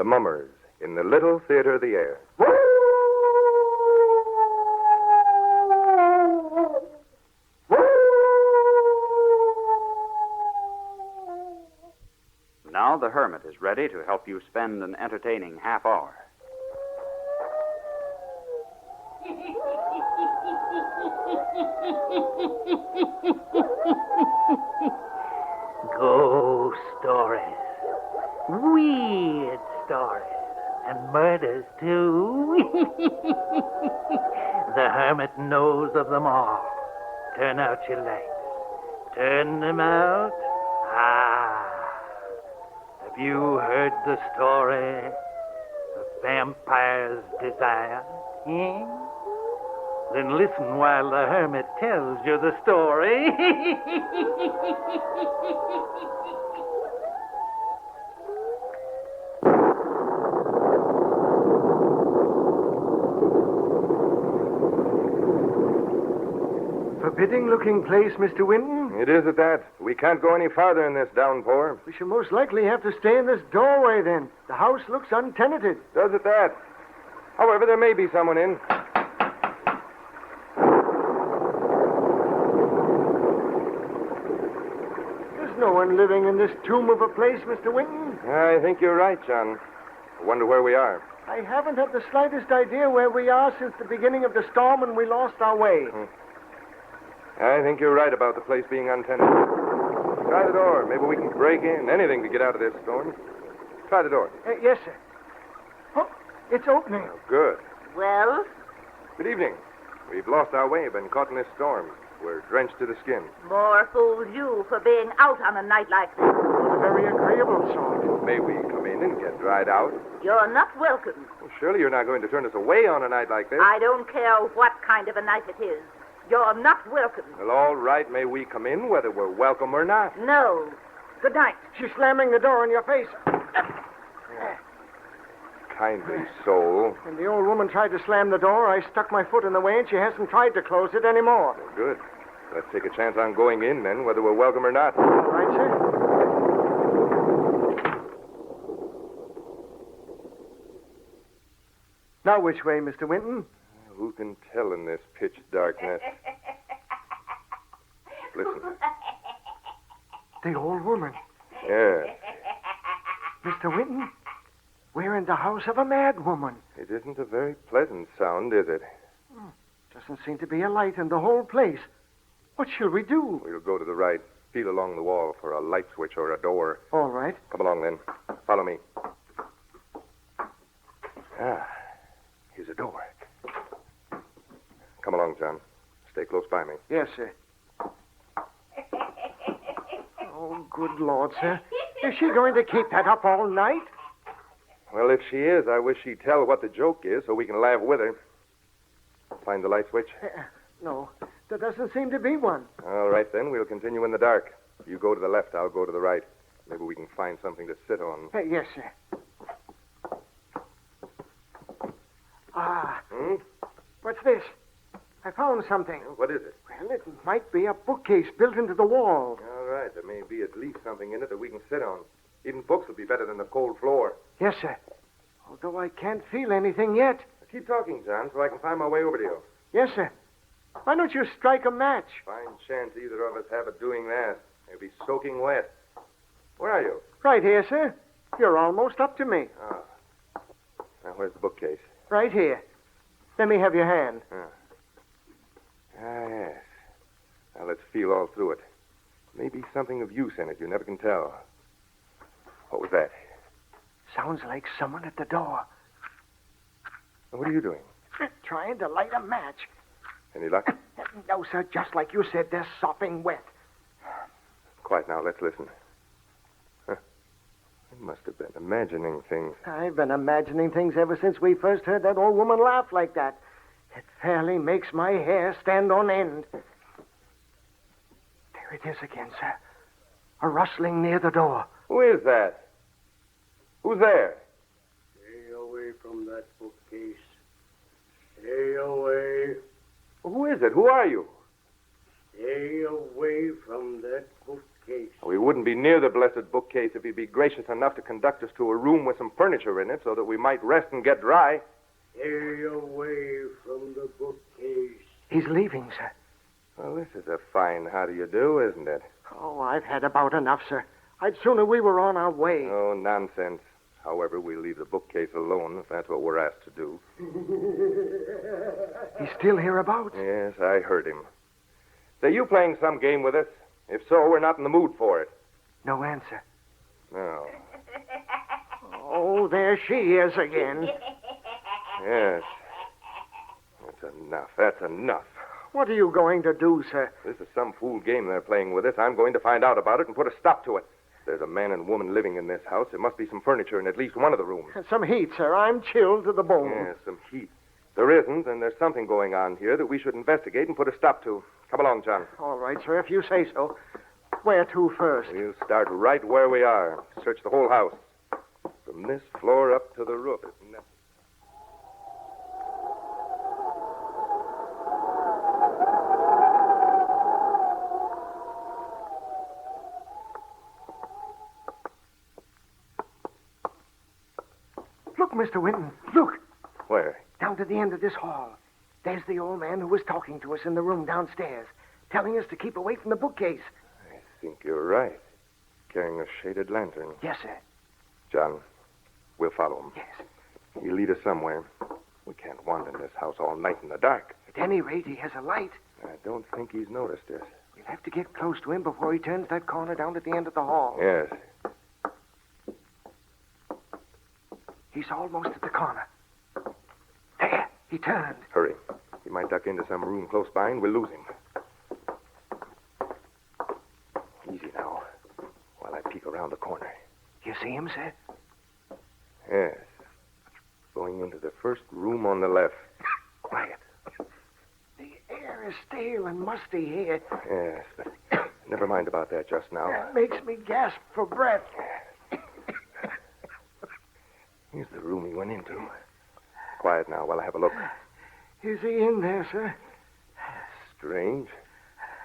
The Mummers in the Little Theater of the Air. Now the Hermit is ready to help you spend an entertaining half hour. Ghost stories. Weird stories. And murders, too. The Hermit knows of them all. Turn out your lights. Turn them out. Have you heard the story of Vampire's Desire? Then listen while the Hermit tells you the story. Forbidding-looking place, Mr. Winton. It is at that. We can't go any farther in this downpour. We shall most likely have to stay in this doorway, then. The house looks untenanted. Does it that? However, there may be someone in. There's no one living in this tomb of a place, Mr. Winton. I think you're right, John. I wonder where we are. I haven't had the slightest idea where we are since the beginning of the storm when we lost our way. I think you're right about the place being untenanted. Try the door. Maybe we can break in. Anything to get out of this storm. Try the door. Yes, sir. Oh, it's opening. Oh, good. Well? Good evening. We've lost our way, been caught in this storm. We're drenched to the skin. More fools you for being out on a night like this. A very agreeable sort. May we come in and get dried out? You're not welcome. Well, surely you're not going to turn us away on a night like this. I don't care what kind of a night it is. You're not welcome. Well, all right. May we come in, whether we're welcome or not? No. Good night. She's slamming the door in your face. Kindly soul. When the old woman tried to slam the door, I stuck my foot in the way, and she hasn't tried to close it anymore. Well, good. Let's take a chance on going in, then, whether we're welcome or not. All right, sir. Now, which way, Mr. Winton? Who can tell in this pitch darkness? Listen. The old woman. Yes. Mr. Winton, we're in the house of a mad woman. It isn't a very pleasant sound, is it? Doesn't seem to be a light in the whole place. What shall we do? We'll go to the right. Feel along the wall for a light switch or a door. All right. Come along, then. Follow me. Here's a door. Come along, John. Stay close by me. Yes, sir. Oh, good Lord, sir. Is she going to keep that up all night? Well, if she is, I wish she'd tell what the joke is so we can laugh with her. Find the light switch? No, there doesn't seem to be one. All right, then. We'll continue in the dark. You go to the left, I'll go to the right. Maybe we can find something to sit on. Yes, sir. What's this? I found something. What is it? Well, it might be a bookcase built into the wall. All right. There may be at least something in it that we can sit on. Even books would be better than the cold floor. Yes, sir. Although I can't feel anything yet. Keep talking, John, so I can find my way over to you. Yes, sir. Why don't you strike a match? Fine chance either of us have of doing that. You'll be soaking wet. Where are you? Right here, sir. You're almost up to me. Now, where's the bookcase? Right here. Let me have your hand. Yes. Now, let's feel all through it. Maybe something of use in it. You never can tell. What was that? Sounds like someone at the door. What are you doing? Trying to light a match. Any luck? No, sir. Just like you said, they're sopping wet. Quiet now. Let's listen. Huh. I must have been imagining things. I've been imagining things ever since we first heard that old woman laugh like that. It fairly makes my hair stand on end. There it is again, sir. A rustling near the door. Who is that? Who's there? Stay away from that bookcase. Stay away. Who is it? Who are you? Stay away from that bookcase. bookcase. We wouldn't be near the blessed bookcase if he'd be gracious enough to conduct us to a room with some furniture in it so that we might rest and get dry. Stay away from the bookcase. He's leaving, sir. Well, this is a fine how do you do, isn't it? Oh, I've had about enough, sir. I'd sooner we were on our way. Oh, nonsense. However, we'll leave the bookcase alone if that's what we're asked to do. He's still hereabouts? Yes, I heard him. Say, you playing some game with us? If so, we're not in the mood for it. No answer. No. Oh, there she is again. Yes. That's enough. That's enough. What are you going to do, sir? This is some fool game they're playing with us. I'm going to find out about it and put a stop to it. There's a man and woman living in this house. There must be some furniture in at least one of the rooms. Some heat, sir. I'm chilled to the bone. Yes, some heat. There isn't, and there's something going on here that we should investigate and put a stop to. Come along, John. All right, sir, if you say so. Where to first? We'll start right where we are. Search the whole house. From this floor up to the roof. Isn't that... Look, Mr. Winton. Look. Where? Down to the end of this hall. There's the old man who was talking to us in the room downstairs, telling us to keep away from the bookcase. I think you're right. Carrying a shaded lantern. Yes, sir. John, we'll follow him. Yes. He'll lead us somewhere. We can't wander in this house all night in the dark. At any rate, he has a light. I don't think he's noticed us. We'll have to get close to him before he turns that corner down at the end of the hall. Yes. He's almost at the corner. There, he turned. Hurry. He might duck into some room close by and we'll lose him. Easy now, while I peek around the corner. You see him, sir? Yes. Going into the first room on the left. Quiet. The air is stale and musty here. Yes, but never mind about that just now. That makes me gasp for breath. Here's the room he went into. Quiet now while I have a look. Is he in there, sir? Strange.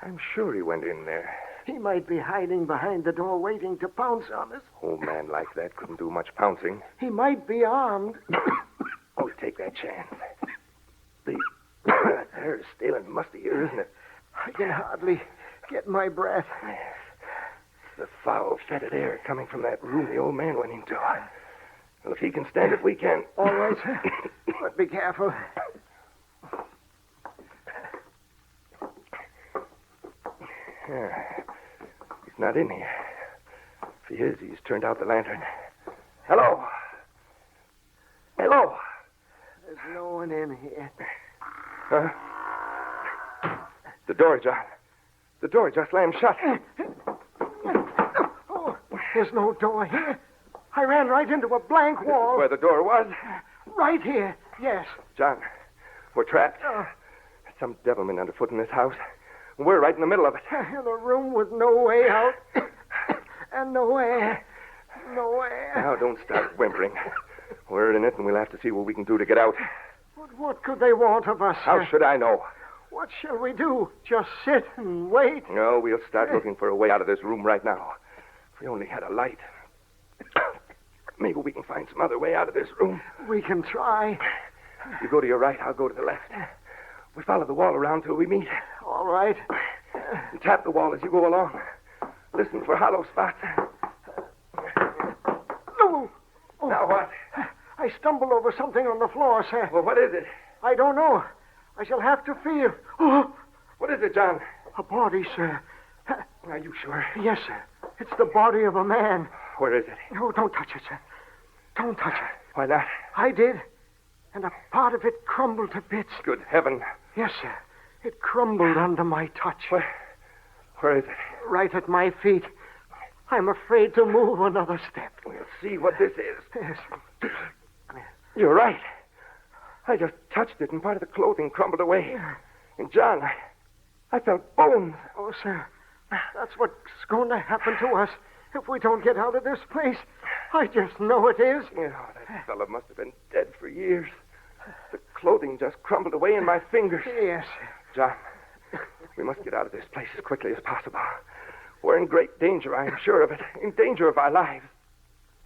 I'm sure he went in there. He might be hiding behind the door waiting to pounce on us. Old man like that couldn't do much pouncing. He might be armed. Always take that chance. The air is stale and musty here, isn't it? I can hardly get my breath. The foul, fetid air coming from that room the old man went into. Well, if he can stand it, we can. All right, sir. But be careful. He's not in here. If he is, he's turned out the lantern. Hello. Hello. There's no one in here. Huh? The door, John. The door just slammed shut. Oh, there's no door here. I ran right into a blank This is wall. where the door was. Right here. Yes. John, we're trapped. There's some devilment underfoot in this house. We're right in the middle of it. In a room with no way out. And no air. No air. Now, don't start whimpering. We're in it, and we'll have to see what we can do to get out. But what could they want of us? How should I know? What shall we do? Just sit and wait? No, we'll start looking for a way out of this room right now. If we only had a light. Maybe we can find some other way out of this room. We can try. You go to your right, I'll go to the left. We follow the wall around till we meet. All right. And tap the wall as you go along. Listen for hollow spots. No. Oh, Now what? I stumbled over something on the floor, sir. Well, what is it? I don't know. I shall have to feel. Oh, What is it, John? a body, sir. Are you sure? Yes, sir. It's the body of a man. Where is it? No, don't touch it, sir. Don't touch it. Why not? I did. And a part of it crumbled to bits. Good heaven. Yes, sir. It crumbled under my touch. Where is it? Right at my feet. I'm afraid to move another step. We'll see what this is. Yes. You're right. I just touched it, and part of the clothing crumbled away. And, John, I felt bones. Oh, sir. That's what's going to happen to us if we don't get out of this place. I just know it is. You know, that fellow must have been dead for years. The clothing just crumbled away in my fingers. Yes. John, we must get out of this place as quickly as possible. We're in great danger, I am sure of it. In danger of our lives.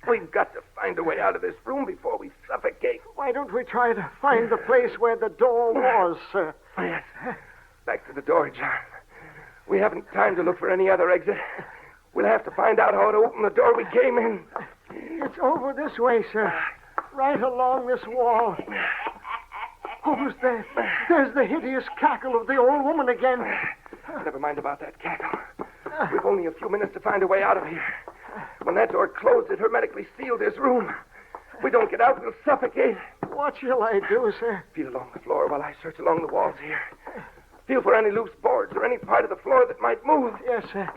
We've got to find a way out of this room before we suffocate. Why don't we try to find the place where the door was, sir? Yes. Back to the door, John. We haven't time to look for any other exit. We'll have to find out how to open the door we came in. It's over this way, sir. Right along this wall. Who's there? There's the hideous cackle of the old woman again. Never mind about that cackle. We've only a few minutes to find a way out of here. When that door closed, it hermetically sealed this room. If we don't get out, we'll suffocate. What shall I do, sir? Feel along the floor while I search along the walls here. Feel for any loose boards or any part of the floor that might move. Yes, sir.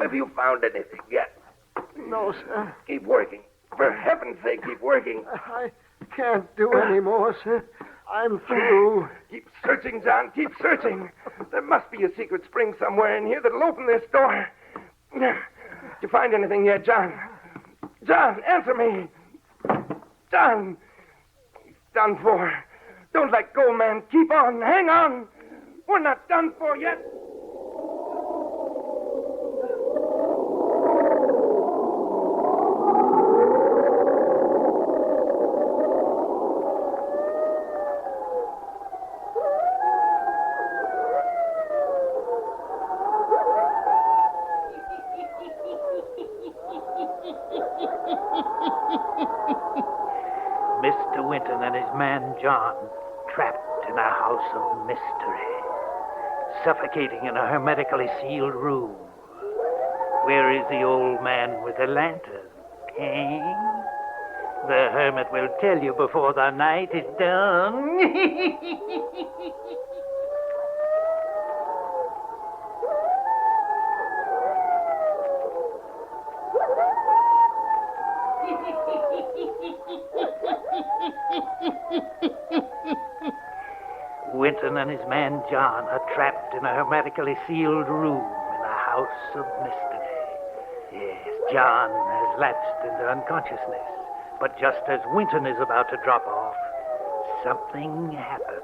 Have you found anything yet? No, sir. Keep working. For heaven's sake, keep working. I can't do any more, sir. I'm through. Keep searching, John. Keep searching. There must be a secret spring somewhere in here that'll open this door. Did you find anything yet, John? John, answer me. John. He's done for. Don't let go, man. Keep on. Hang on. We're not done for yet. Mr. Winton and his man John trapped in a house of mystery, suffocating in a hermetically sealed room. Where is the old man with the lantern? Eh? The hermit will tell you before the night is done. Winton and his man John are trapped in a hermetically sealed room in a house of mystery. Yes, John has lapsed into unconsciousness, but just as Winton is about to drop off, something happens.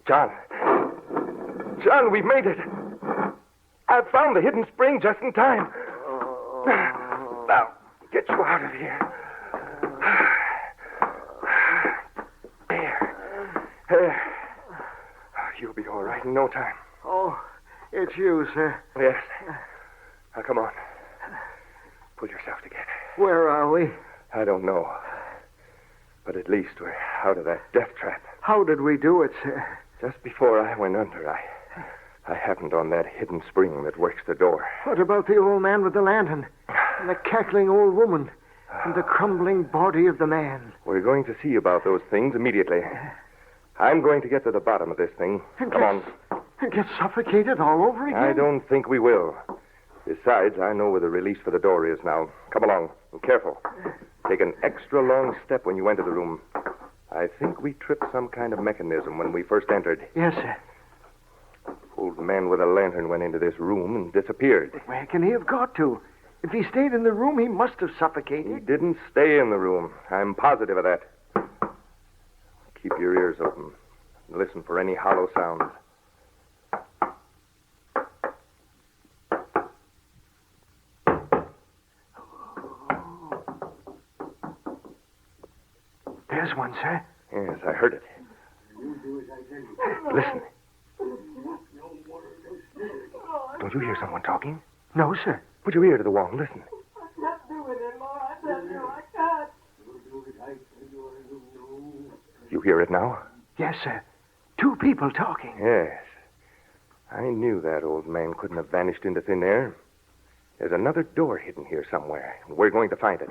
John. John, we've made it. I've found the hidden spring just in time. Now, get you out of here. There. You'll be all right in no time. Oh, it's you, sir. Yes. Now, come on. Pull yourself together. Where are we? I don't know. But at least we're out of that death trap. How did we do it, sir? Just before I went under, I happened on that hidden spring that works the door. What about the old man with the lantern? And the cackling old woman? And the crumbling body of the man? We're going to see about those things immediately. I'm going to get to the bottom of this thing. Come on. And get suffocated all over again? I don't think we will. Besides, I know where the release for the door is now. Come along. And careful. Take an extra long step when you enter the room. I think we tripped some kind of mechanism when we first entered. Yes, sir. Old man with a lantern went into this room and disappeared. Where can he have got to? If he stayed in the room, he must have He suffocated. didn't stay in the room. I'm positive of that. Keep your ears open and listen for any hollow sounds. There's one, sir. Yes, I heard it. Listen. Don't you hear someone talking? No, sir. Put your ear to the wall and listen. I can't do it anymore. I tell you, I can't. You hear it now? Yes, sir. Two people talking. Yes. I knew that old man couldn't have vanished into thin air. There's another door hidden here somewhere. We're going to find it.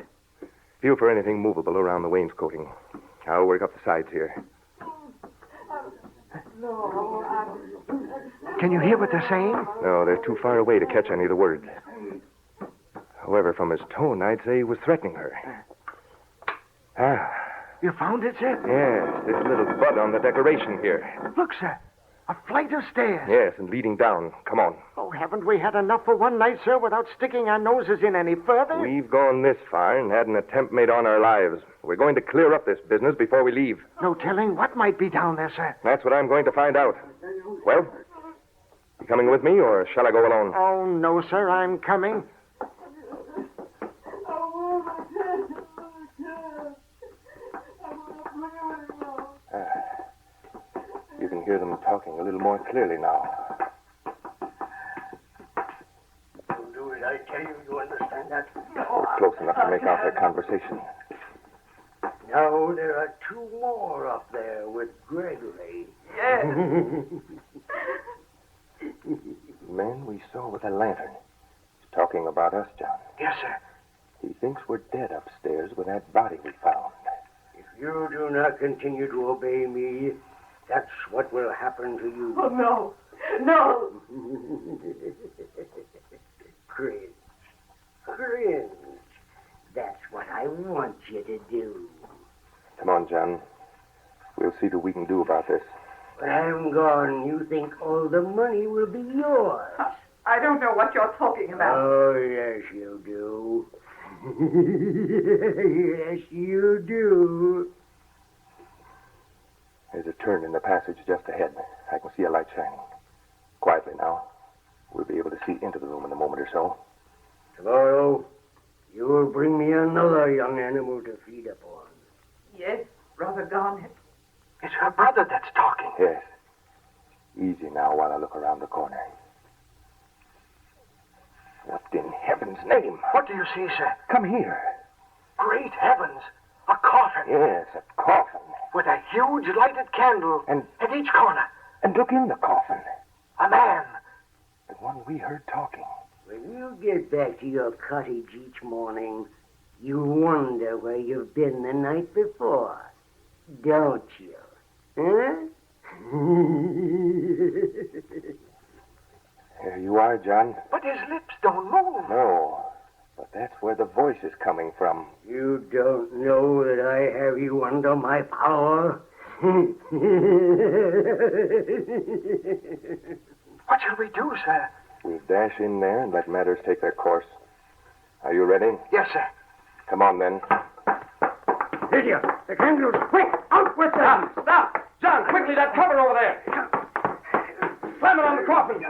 Feel for anything movable around the wainscoting. I'll work up the sides here. No, Can you hear what they're saying? No, they're too far away to catch any of the words. However, from his tone, I'd say he was threatening her. Ah, You found it, sir? yes, this little bud on the decoration here. Look, sir. A flight of stairs. Yes, and leading down. Come on. Oh, haven't we had enough for one night, sir, without sticking our noses in any further? We've gone this far and had an attempt made on our lives. We're going to clear up this business before we leave. No telling what might be down there, sir. That's what I'm going to find out. Well, you coming with me, or shall I go alone? Oh, no, sir, I'm coming. You can hear them talking a little more clearly now. You'll do it, I tell you. You understand that? Close enough to make out their conversation. Now there are two more up there with Gregory. Yes. The man we saw with a lantern is talking about us, John. Yes, sir. He thinks we're dead upstairs with that body we found. If you do not continue to obey me, that's what will happen to you. Oh, no. No. Cringe. Cringe. That's what I want you to do. Come on, John. We'll see what we can do about this. When I'm gone, you think all the money will be yours. I don't know what you're talking about. Oh, yes, you do. Yes, you do. There's a turn in the passage just ahead. I can see a light shining. Quietly now. We'll be able to see into the room in a moment or so. Tomorrow, you will bring me another young animal to feed upon. Yes, Brother Garnet. It's her brother that's talking. Yes. Easy now while I look around the corner. What in heaven's name? What do you see, sir? Come here. Great heavens. A coffin. Yes, a coffin. With a huge lighted candle And- at each corner. And look in the coffin. A man. The one we heard talking. When you get back to your cottage each morning, you wonder where you've been the night before, don't you? Huh? Here you are, John. But his lips don't move. No, but that's where the voice is coming from. You don't know that I have you under my power? What shall we do, sir? We'll dash in there and let matters take their course. Are you ready? Yes, sir. Come on, then. Lydia, the candles, quick, out with them! Stop! John, quickly, that cover over there! Slam it on the coffin!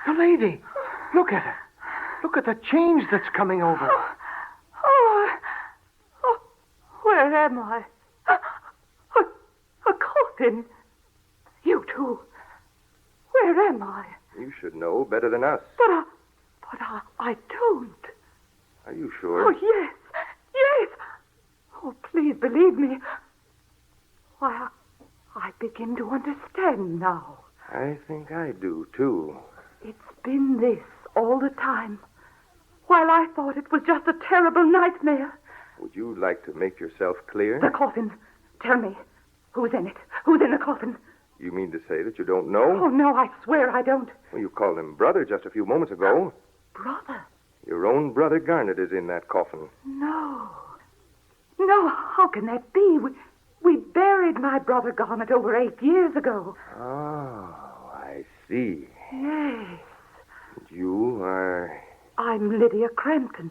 The lady. Look at her. Look at the change that's coming over. Where am I? A coffin. You too. Where am I? You should know better than us. But I don't. Are you Oh, sure? yes. Yes. Oh, please believe me. Why, I begin to understand now. I think I do, too. It's been this all the time, while I thought it was just a terrible nightmare. Would you like to make yourself clear? The coffin. Tell me, who's in it? Who's in the coffin? You mean to say that you don't Oh, know? no, I swear I don't. Well, you called him brother just a few moments ago. Brother? Your own brother Garnet is in that coffin. No. No, how can that be? We buried my brother Garnet over 8 years ago. Oh, I see. Yes. And you are I'm Lydia Crampton.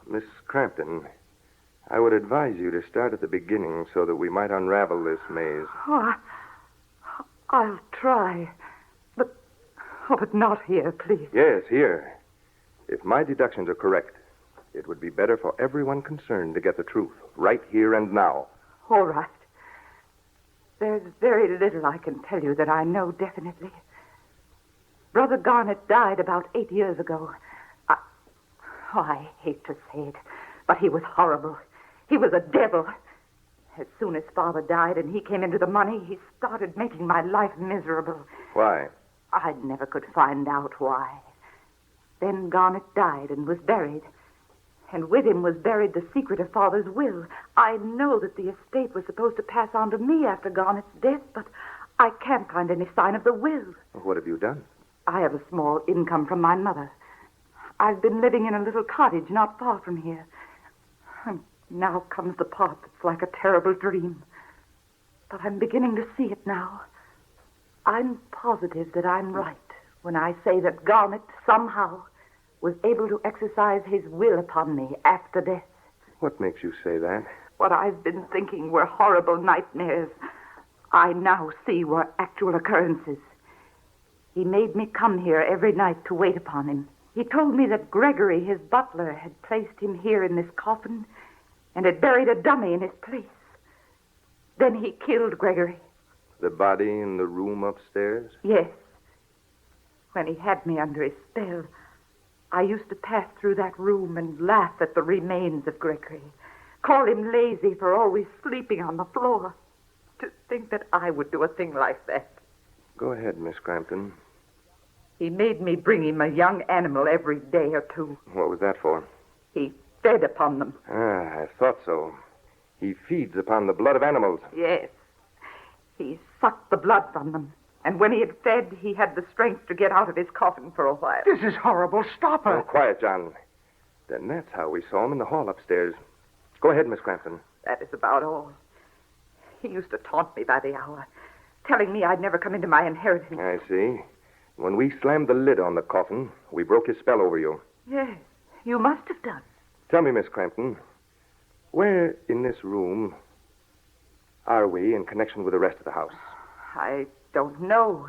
Miss Crampton. I would advise you to start at the beginning so that we might unravel this maze. Oh, I'll try. But not here, please. Yes, here. If my deductions are correct, it would be better for everyone concerned to get the truth right here and now. All right. There's very little I can tell you that I know definitely. Brother Garnet died about 8 years ago. I hate to say it, but he was horrible. He was a devil. As soon as Father died and he came into the money, he started making my life miserable. Why? I never could find out why. Then Garnet died and was buried. And with him was buried the secret of Father's will. I know that the estate was supposed to pass on to me after Garnet's death, but I can't find any sign of the will. What have you done? I have a small income from my mother. I've been living in a little cottage not far from here. And now comes the part that's like a terrible dream. But I'm beginning to see it now. I'm positive that I'm right when I say that Garnet somehow was able to exercise his will upon me after death. What makes you say that? What I've been thinking were horrible nightmares, I now see were actual occurrences. He made me come here every night to wait upon him. He told me that Gregory, his butler, had placed him here in this coffin and had buried a dummy in his place. Then he killed Gregory. The body in the room upstairs? Yes. When he had me under his spell, I used to pass through that room and laugh at the remains of Gregory, call him lazy for always sleeping on the floor. To think that I would do a thing like that. Go ahead, Miss Crampton. He made me bring him a young animal every day or two. What was that for? He fed upon them. Ah, I thought so. He feeds upon the blood of animals. Yes. He sucked the blood from them. And when he had fed, he had the strength to get out of his coffin for a while. This is horrible. Stop her. Oh, quiet, John. Then that's how we saw him in the hall upstairs. Go ahead, Miss Crampton. That is about all. He used to taunt me by the hour, telling me I'd never come into my inheritance. I see. When we slammed the lid on the coffin, we broke his spell over you. Yes, you must have done. Tell me, Miss Crampton, where in this room are we in connection with the rest of the house? I don't know.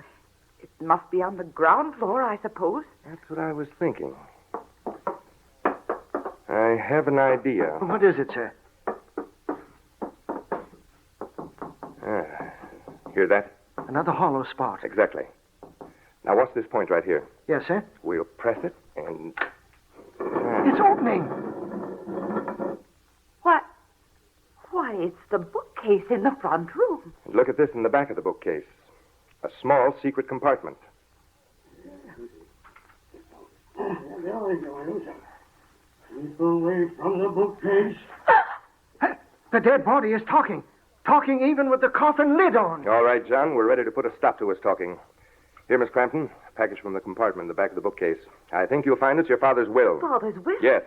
It must be on the ground floor, I suppose. That's what I was thinking. I have an idea. What is it, sir? Hear that? Another hollow spot. Exactly. Now, watch this point right here. Yes, sir? We'll press it and... It's opening. Why, it's the bookcase in the front room. And look at this in the back of the bookcase. A small secret compartment. Keep away from the bookcase. The dead body is talking. Talking even with the coffin lid on. All right, John, we're ready to put a stop to his talking. Here, Miss Crampton, a package from the compartment in the back of the bookcase. I think you'll find it's your father's will. Father's will? Yes.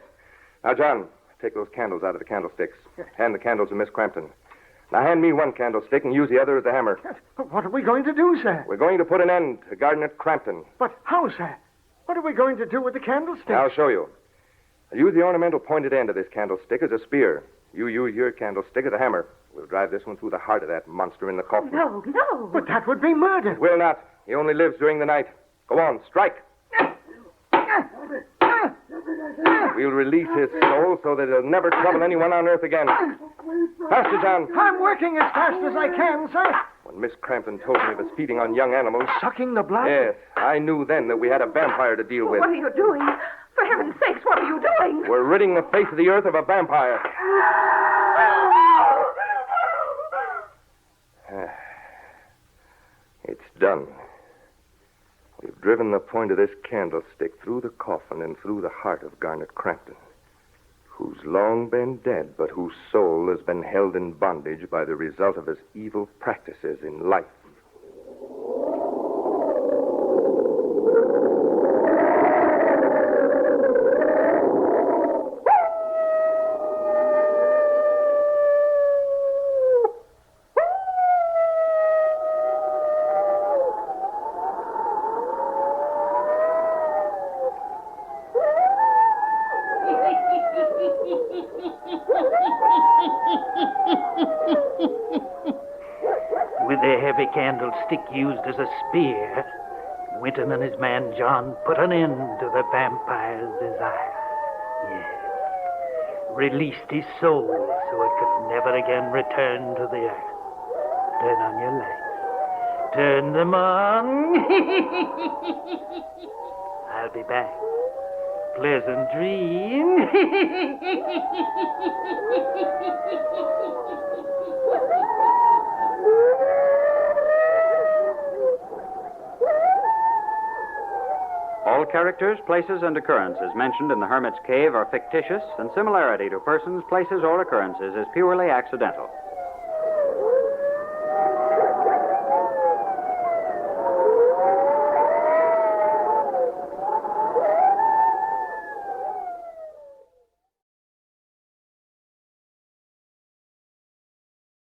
Now, John, take those candles out of the candlesticks. Hand the candles to Miss Crampton. Now, hand me one candlestick and use the other as a hammer. What are we going to do, sir? We're going to put an end to Garnet Crampton. But how, sir? What are we going to do with the candlestick? I'll show you. I'll use the ornamental pointed end of this candlestick as a spear. You use your candlestick as a hammer. We'll drive this one through the heart of that monster in the coffin. No. But that would be murder. Will not. He only lives during the night. Go on, strike. We'll release his soul so that he'll never trouble anyone on earth again. Faster, John. I'm working as fast as I can, sir. When Miss Crampton told me of his feeding on young animals... Sucking the blood? Yes, I knew then that we had a vampire to deal with. What are you doing? For heaven's sakes, what are you doing? We're ridding the face of the earth of a vampire. It's done. We've driven the point of this candlestick through the coffin and through the heart of Garnet Crampton, who's long been dead, but whose soul has been held in bondage by the result of his evil practices in life. With a heavy candlestick used as a spear, Winton and his man John put an end to the vampire's desire. Yes. Released his soul so it could never again return to the earth. Turn on your lights. Turn them on. I'll be back. Pleasant dreams. All characters, places, and occurrences mentioned in the Hermit's Cave are fictitious, and similarity to persons, places, or occurrences is purely accidental.